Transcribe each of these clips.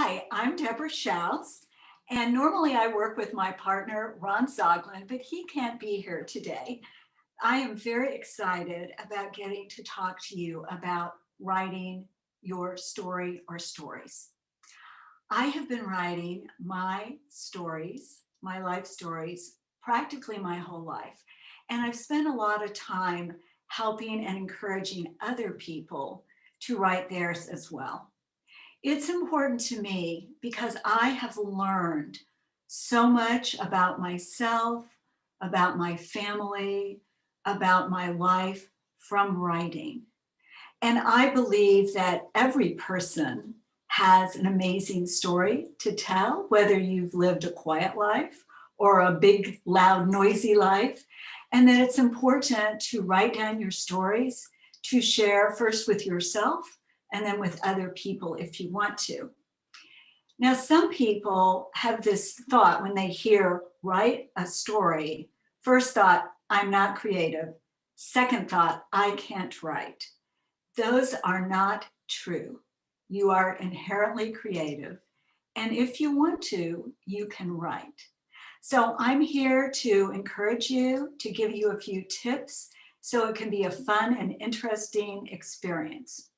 Hi, I'm Deborah Schaus, and normally I work with my partner, Ron Zoglin, but he can't be here today. I am very excited about getting to talk to you about writing your story or stories. I have been writing my stories, my life stories, practically my whole life. And I've spent a lot of time helping and encouraging other people to write theirs as well. It's important to me because I have learned so much about myself, about my family, about my life from writing. And I believe that every person has an amazing story to tell, whether you've lived a quiet life or a big, loud, noisy life. And that it's important to write down your stories, to share first with yourself and then with other people if you want to. Now, some people have this thought when they hear write a story. First thought, I'm not creative. Second thought, I can't write. Those are not true. You are inherently creative. And if you want to, you can write. So I'm here to encourage you, to give you a few tips so it can be a fun and interesting experience.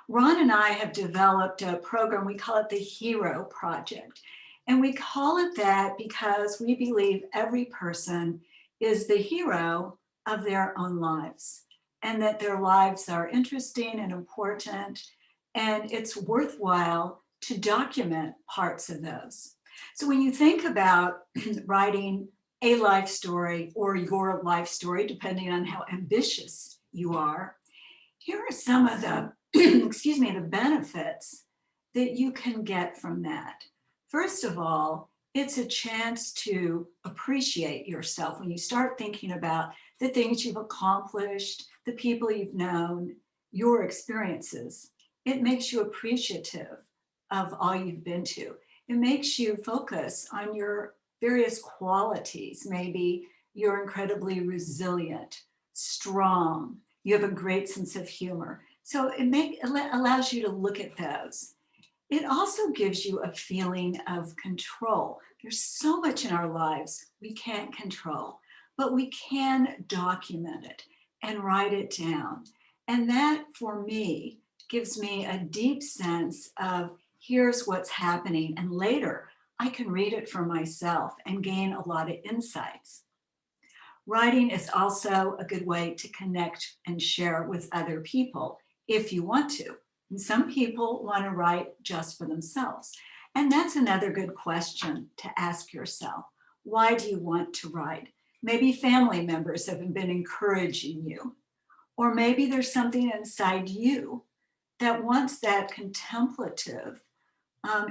Ron and I have developed a program, we call it the Hero Project. And we call it that because we believe every person is the hero of their own lives and that their lives are interesting and important, and it's worthwhile to document parts of those. So when you think about writing a life story or your life story, depending on how ambitious you are, here are some of the, excuse me, the benefits that you can get from that. First of all, it's a chance to appreciate yourself when you start thinking about the things you've accomplished, the people you've known, your experiences. It makes you appreciative of all you've been to. It makes you focus on your various qualities. Maybe you're incredibly resilient, strong, you have a great sense of humor. So it allows you to look at those. It also gives you a feeling of control. There's so much in our lives we can't control, but we can document it and write it down. And that, for me, gives me a deep sense of here's what's happening. And later, I can read it for myself and gain a lot of insights. Writing is also a good way to connect and share with other people if you want to. And some people want to write just for themselves. And that's another good question to ask yourself. Why do you want to write? Maybe family members have been encouraging you, or maybe there's something inside you that wants that contemplative,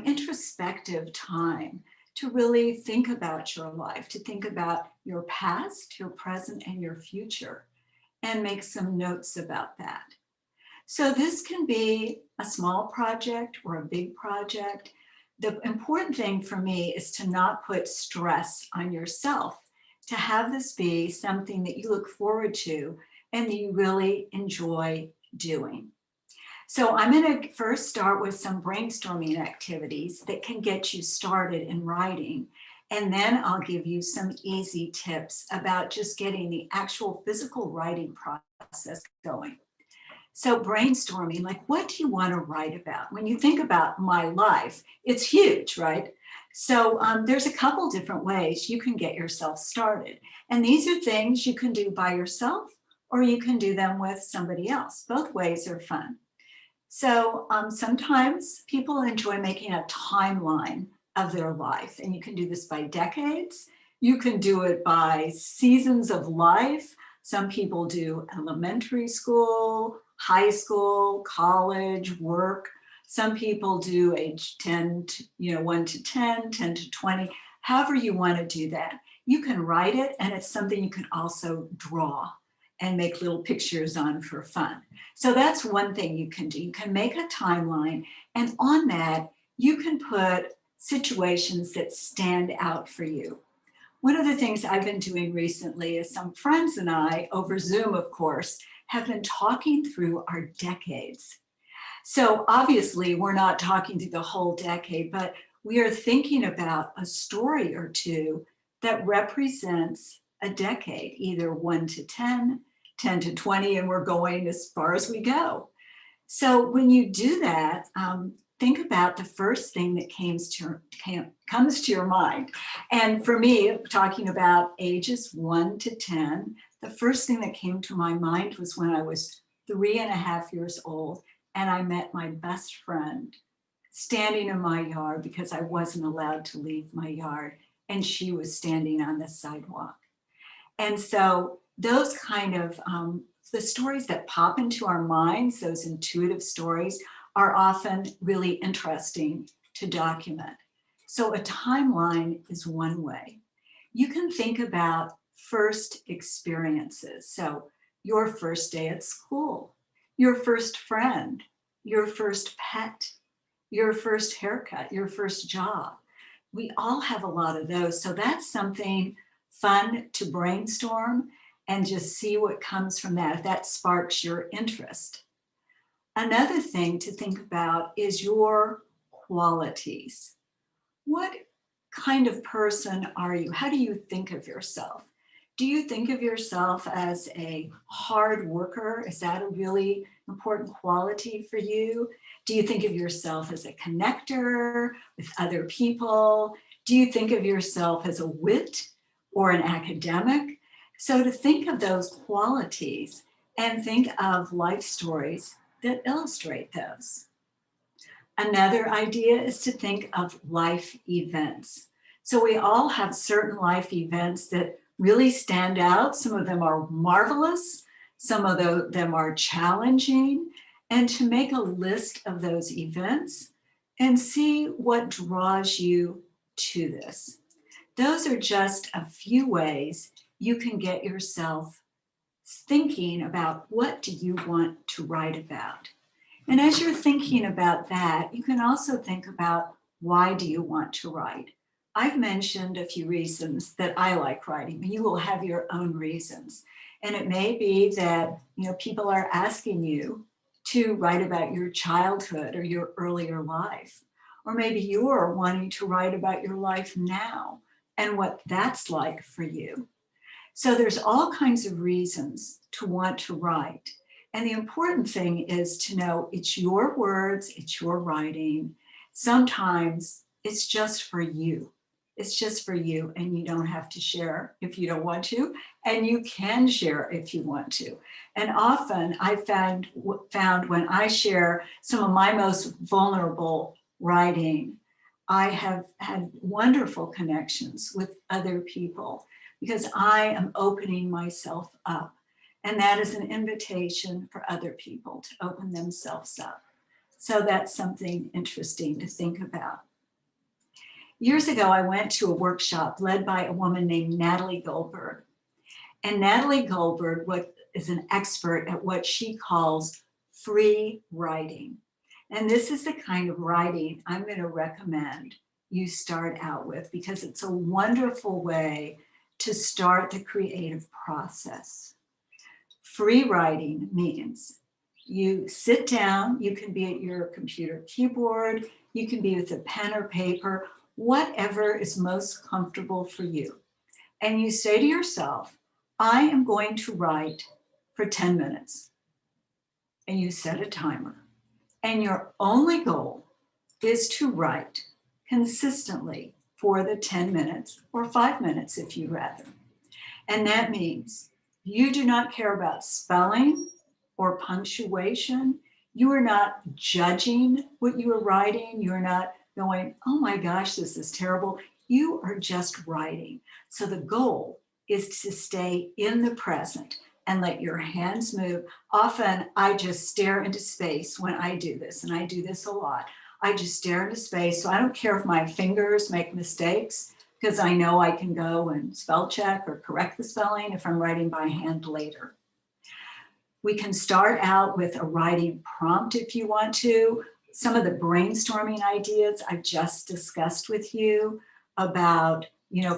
introspective time to really think about your life, to think about your past, your present, and your future, and make some notes about that. So this can be a small project or a big project. The important thing for me is to not put stress on yourself, to have this be something that you look forward to and that you really enjoy doing. So I'm going to first start with some brainstorming activities that can get you started in writing. And then I'll give you some easy tips about just getting the actual physical writing process going. So brainstorming, like what do you want to write about? When you think about my life, it's huge, right? So there's a couple different ways you can get yourself started. And these are things you can do by yourself or you can do them with somebody else. Both ways are fun. So sometimes people enjoy making a timeline of their life, and you can do this by decades. You can do it by seasons of life. Some people do elementary school, high school, college, work. Some people do age 10, to, 1 to 10, 10 to 20, however you want to do that. You can write it, and it's something you can also draw and make little pictures on for fun. So that's one thing you can do. You can make a timeline, and on that, you can put situations that stand out for you. One of the things I've been doing recently is some friends and I, over Zoom, of course, have been talking through our decades. So obviously we're not talking through the whole decade, but we are thinking about a story or two that represents a decade, either 1 to 10, 10 to 20, and we're going as far as we go. So when you do that, think about the first thing that comes to your mind. And for me, talking about ages 1 to 10, the first thing that came to my mind was when I was 3.5 years old and I met my best friend standing in my yard because I wasn't allowed to leave my yard, and she was standing on the sidewalk. And so those kind of the stories that pop into our minds, those intuitive stories, are often really interesting to document. So a timeline is one way. You can think about first experiences. So your first day at school, your first friend, your first pet, your first haircut, your first job. We all have a lot of those. So that's something fun to brainstorm and just see what comes from that, if that sparks your interest. Another thing to think about is your qualities. What kind of person are you? How do you think of yourself? Do you think of yourself as a hard worker? Is that a really important quality for you? Do you think of yourself as a connector with other people? Do you think of yourself as a wit or an academic? So to think of those qualities and think of life stories that illustrate those. Another idea is to think of life events. So we all have certain life events that really stand out. Some of them are marvelous, some of them are challenging, and to make a list of those events and see what draws you to this. Those are just a few ways you can get yourself thinking about what do you want to write about. And as you're thinking about that, you can also think about why do you want to write? I've mentioned a few reasons that I like writing, but you will have your own reasons. And it may be that, people are asking you to write about your childhood or your earlier life. Or maybe you're wanting to write about your life now and what that's like for you. So there's all kinds of reasons to want to write. And the important thing is to know it's your words, it's your writing. Sometimes it's just for you. It's just for you, and you don't have to share if you don't want to, and you can share if you want to. And often I found when I share some of my most vulnerable writing, I have had wonderful connections with other people because I am opening myself up. And that is an invitation for other people to open themselves up. So that's something interesting to think about. Years ago, I went to a workshop led by a woman named Natalie Goldberg. And Natalie Goldberg is an expert at what she calls free writing. And this is the kind of writing I'm going to recommend you start out with because it's a wonderful way to start the creative process. Free writing means you sit down, you can be at your computer keyboard, you can be with a pen or paper, whatever is most comfortable for you. And you say to yourself, I am going to write for 10 minutes. And you set a timer. And your only goal is to write consistently for the 10 minutes or 5 minutes if you'd rather. And that means you do not care about spelling or punctuation. You are not judging what you are writing. You are not going, oh my gosh, this is terrible. You are just writing. So the goal is to stay in the present and let your hands move. Often I just stare into space when I do this, and I do this a lot. I just stare into space. So I don't care if my fingers make mistakes, because I know I can go and spell check or correct the spelling if I'm writing by hand later. We can start out with a writing prompt if you want to. Some of the brainstorming ideas I just discussed with you about,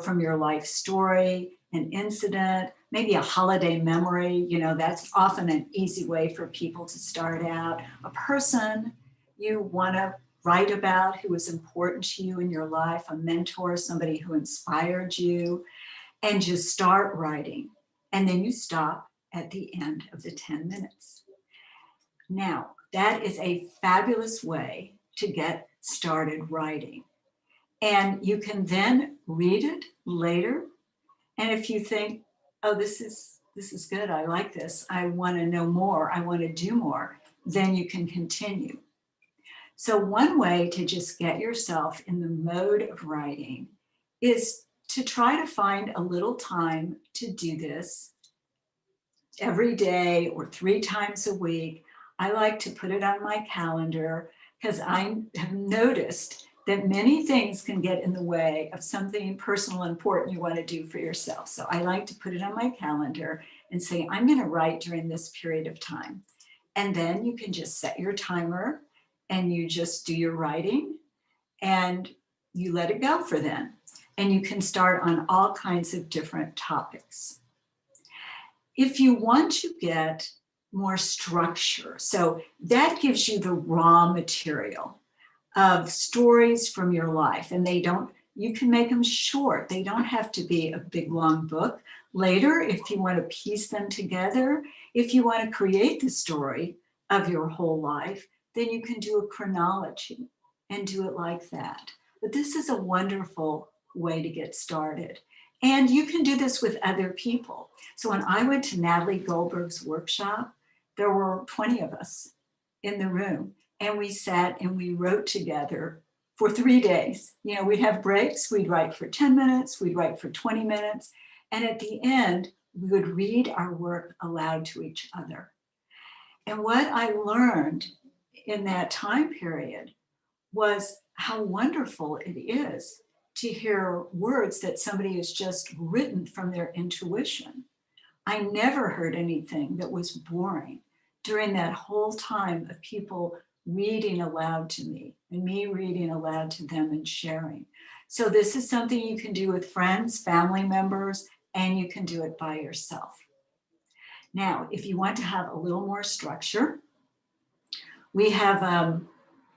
from your life story, an incident, maybe a holiday memory. You know, that's often an easy way for people to start out. A person you want to write about who was important to you in your life, a mentor, somebody who inspired you, and just start writing. And then you stop at the end of the 10 minutes. Now, that is a fabulous way to get started writing. And you can then read it later. And if you think, oh, this is good, I like this, I want to know more, I want to do more, then you can continue. So one way to just get yourself in the mode of writing is to try to find a little time to do this every day or 3 times a week. I like to put it on my calendar because I have noticed that many things can get in the way of something personal and important you want to do for yourself. So I like to put it on my calendar and say, I'm going to write during this period of time. And then you can just set your timer and you just do your writing and you let it go for then. And you can start on all kinds of different topics. If you want to get more structure, so that gives you the raw material of stories from your life, and you can make them short. They don't have to be a big, long book. Later, if you want to piece them together, if you want to create the story of your whole life, then you can do a chronology and do it like that. But this is a wonderful way to get started. And you can do this with other people. So when I went to Natalie Goldberg's workshop, there were 20 of us in the room, and we sat and we wrote together for 3 days. You know, we'd have breaks, we'd write for 10 minutes, we'd write for 20 minutes, and at the end, we would read our work aloud to each other. And what I learned in that time period was how wonderful it is to hear words that somebody has just written from their intuition. I never heard anything that was boring during that whole time of people reading aloud to me and me reading aloud to them and sharing. So this is something you can do with friends, family members, and you can do it by yourself. Now, if you want to have a little more structure, we have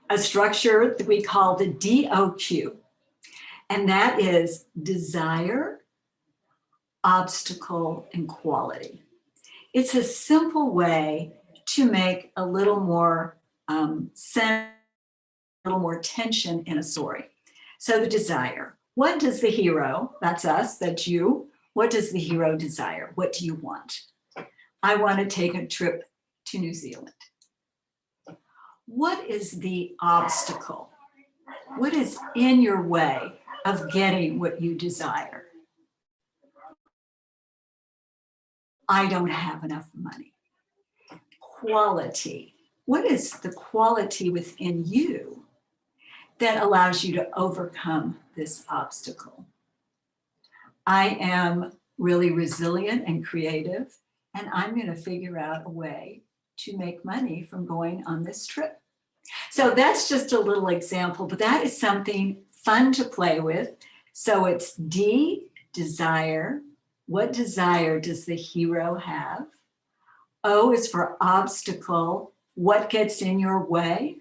a structure that we call the DOQ, and that is desire, obstacle, and quality. It's a simple way to make a little more sense, a little more tension in a story. So the desire, what does the hero, that's us, that's you, what does the hero desire? What do you want? I want to take a trip to New Zealand. What is the obstacle? What is in your way of getting what you desire? I don't have enough money. Quality. What is the quality within you that allows you to overcome this obstacle? I am really resilient and creative, and I'm going to figure out a way to make money from going on this trip. So that's just a little example, but that is something fun to play with. So it's D, desire. What desire does the hero have? O is for obstacle. What gets in your way?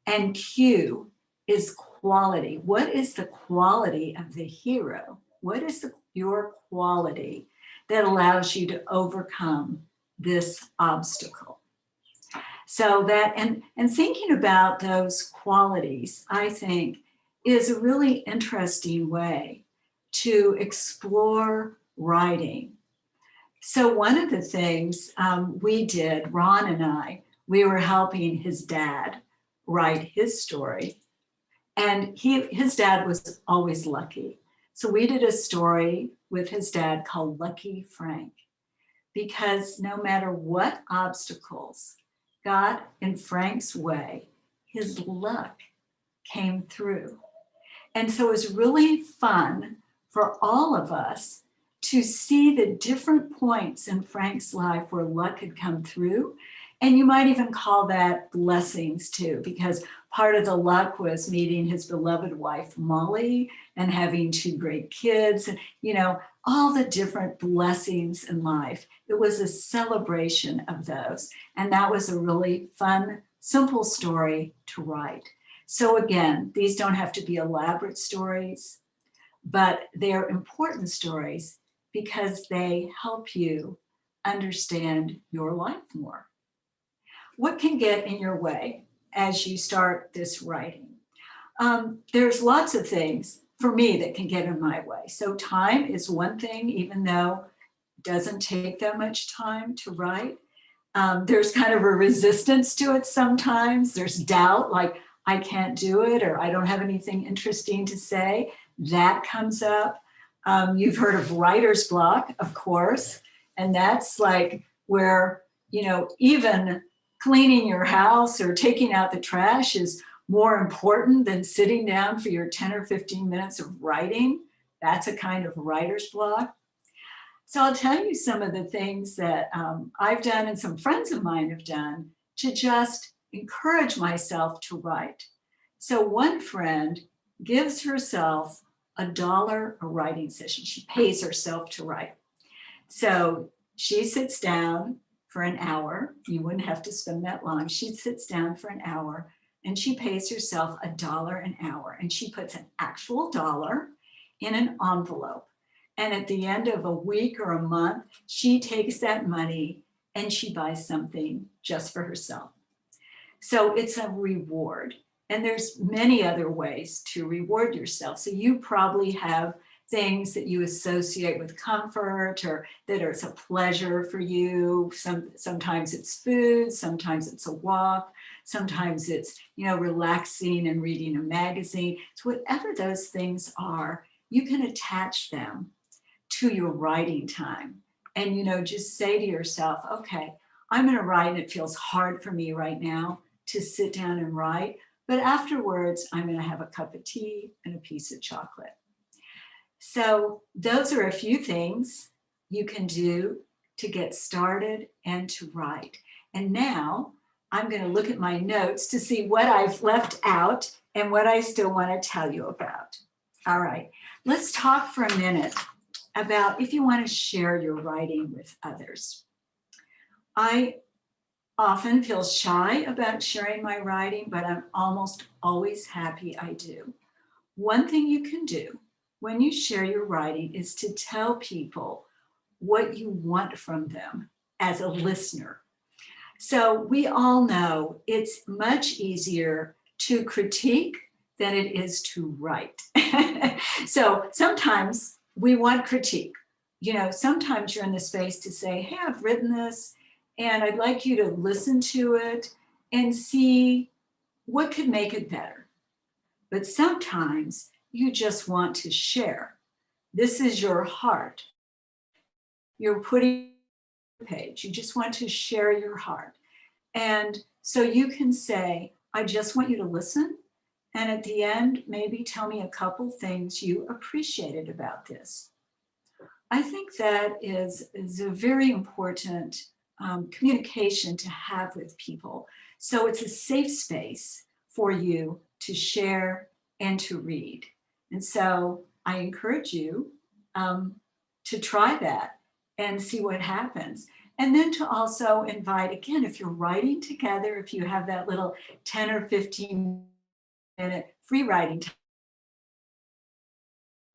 And Q is quality. What is the quality of the hero? What is your quality that allows you to overcome this obstacle? So that, and thinking about those qualities, I think, is a really interesting way to explore writing. So one of the things we did, Ron and I, we were helping his dad write his story. And his dad was always lucky. So we did a story with his dad called Lucky Frank, because no matter what obstacles got in Frank's way, his luck came through. And so it was really fun for all of us to see the different points in Frank's life where luck had come through. And you might even call that blessings too, because part of the luck was meeting his beloved wife, Molly, and having 2 great kids, and, you know, all the different blessings in life. It was a celebration of those. And that was a really fun, simple story to write. So again, these don't have to be elaborate stories, but they're important stories because they help you understand your life more. What can get in your way as you start this writing? There's lots of things for me that can get in my way. So time is one thing, even though it doesn't take that much time to write. There's kind of a resistance to it sometimes. There's doubt, like I can't do it, or I don't have anything interesting to say. That comes up. You've heard of writer's block, of course, and that's like where, you know, even cleaning your house or taking out the trash is more important than sitting down for your 10 or 15 minutes of writing. That's a kind of writer's block. So I'll tell you some of the things that I've done and some friends of mine have done to just encourage myself to write. So one friend gives herself $1 a writing session. She pays herself to write. So she sits down for an hour. You wouldn't have to spend that long. She sits down for an hour and she pays herself $1 an hour, and she puts an actual dollar in an envelope. And at the end of a week or a month, she takes that money and she buys something just for herself. So it's a reward. And there's many other ways to reward yourself. So you probably have things that you associate with comfort or that are a pleasure for you. Sometimes it's food, sometimes it's a walk, sometimes it's, you know, relaxing and reading a magazine. So whatever those things are, you can attach them to your writing time. And, you know, just say to yourself, okay, I'm going to write, and it feels hard for me right now to sit down and write, but afterwards I'm going to have a cup of tea and a piece of chocolate. So those are a few things you can do to get started and to write. And now I'm going to look at my notes to see what I've left out and what I still want to tell you about. All right, let's talk for a minute about if you want to share your writing with others. I often feel shy about sharing my writing, but I'm almost always happy I do. One thing you can do when you share your writing is to tell people what you want from them as a listener. So we all know it's much easier to critique than it is to write. So sometimes we want critique. You know, sometimes you're in the space to say, hey, I've written this and I'd like you to listen to it and see what could make it better. But sometimes you just want to share. This is your heart. You're putting a page. You just want to share your heart. And so you can say, I just want you to listen. And at the end, maybe tell me a couple things you appreciated about this. I think that is a very important communication to have with people. So it's a safe space for you to share and to read. And so I encourage you to try that and see what happens. And then to also invite, again, if you're writing together, if you have that little 10 or 15-minute free writing time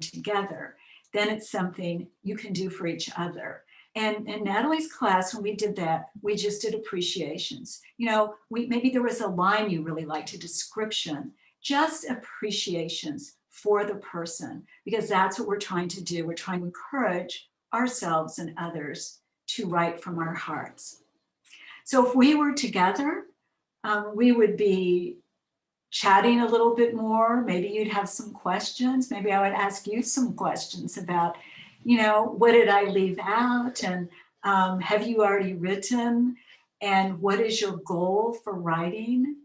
together, then it's something you can do for each other. And in Natalie's class, when we did that, we just did appreciations. You know, maybe there was a line you really liked, a description, just appreciations for the person, because that's what we're trying to do. We're trying to encourage ourselves and others to write from our hearts. So if we were together, we would be chatting a little bit more. Maybe you'd have some questions. Maybe I would ask you some questions about, you know, what did I leave out? And have you already written? And what is your goal for writing?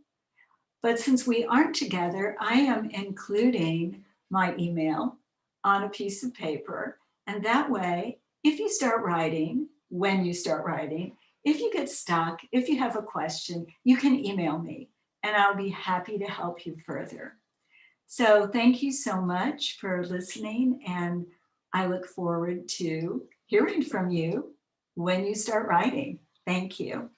But since we aren't together, I am including my email on a piece of paper. And that way, if you start writing, when you start writing, if you get stuck, if you have a question, you can email me. and I'll be happy to help you further. So thank you so much for listening, and I look forward to hearing from you when you start writing. Thank you.